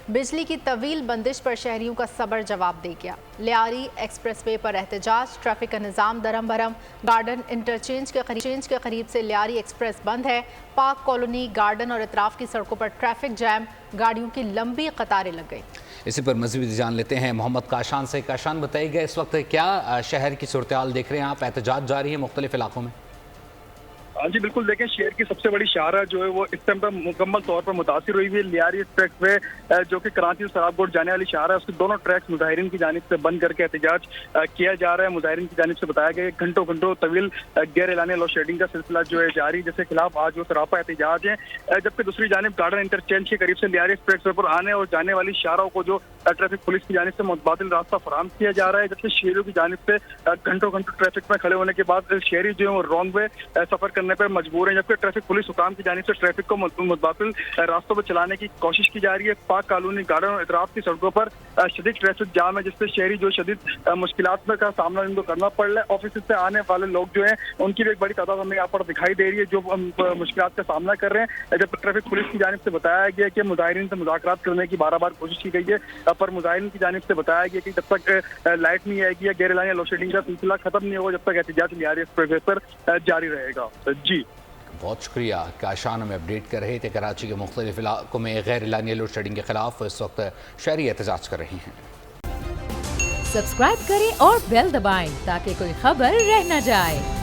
बिजली की तवील बंदिश पर शहरियों का सब्र जवाब दे गया। लियारी एक्सप्रेस वे पर एहतजाज, ट्रैफिक का निज़ाम दरम भरम। गार्डन इंटरचेंज के करीब से लियारी एक्सप्रेस बंद है। पार्क कॉलोनी, गार्डन और इतराफ की सड़कों पर ट्रैफिक जैम, गाड़ियों की लंबी कतारें लग गई। इसी पर मज़ीद जान लेते हैं मोहम्मद काशान से। काशान, बताइएगा इस वक्त क्या शहर की सूरत हाल देख रहे हैं आप? एहतजाज जारी है मुख्तलिफ इलाकों में। जी बिल्कुल, देखें शहर की सबसे बड़ी शाहरा जो है वो इस टाइम पर मुकम्मल तौर पर मुतासिर हुई है। लियारी एक्सप्रेस वे जो कि कराची से सराबकोट जाने वाली शाहरा है, उसके दोनों ट्रैक्स मुजाहिरीन की जानिब से बंद करके एहतजाज किया जा रहा है। मुजाहिरीन की जानिब से बताया गया कि घंटों तवील गैर एलानी लोड शेडिंग का सिलसिला जो है जारी, जिसके खिलाफ आज वो सरापा एहतजाज है। जबकि दूसरी जानिब गार्डन इंटरचेंज के करीब से लियारी एक्सप्रेस वे पर आने और जाने वाली शाहराओं को जो ट्रैफिक पुलिस की जानिब से मुतबादिल रास्ता फराहम किया जा रहा है, जबकि शहरियों की जानिब से घंटों ट्रैफिक में खड़े होने के बाद शहरी जो है वो रॉन्ग वे सफर करने पर मजबूर है। जबकि ट्रैफिक पुलिस हुकाम की जानिब से ट्रैफिक को मुतबादिल रास्तों पर चलाने की कोशिश की जा रही है। पार्क कॉलोनी, गार्डन और इतराफ की सड़कों पर शदीद ट्रैफिक जाम है, जिससे शहरी जो शदीद मुश्किलात का सामना इनको करना पड़ रहा है। ऑफिस से आने वाले लोग जो है उनकी भी एक बड़ी तादाद हमें यहाँ पर दिखाई दे रही है जो मुश्किलात का सामना कर रहे हैं। जब ट्रैफिक पुलिस की जानिब से बताया गया कि मुजाहिरीन से मुज़ाकरात करने की बार कोशिश की गई है, पर मुजाहिरीन की जानिब से बताया गया कि जब तक लाइट नहीं आएगी या गैर एलानी लोड शेडिंग का सिलसिला खत्म नहीं होगा, जब तक एहतजाज लियारी एक्सप्रेस पर जारी रहेगा। जी बहुत शुक्रिया। काशान हमें अपडेट कर रहे थे। कराची के मुख्तलिफ इलाकों में गैर एलानी लोड शेडिंग के खिलाफ इस वक्त शहरी एहतजाज कर रहे हैं। सब्सक्राइब करें और बेल दबाएं ताकि कोई खबर रह न जाए।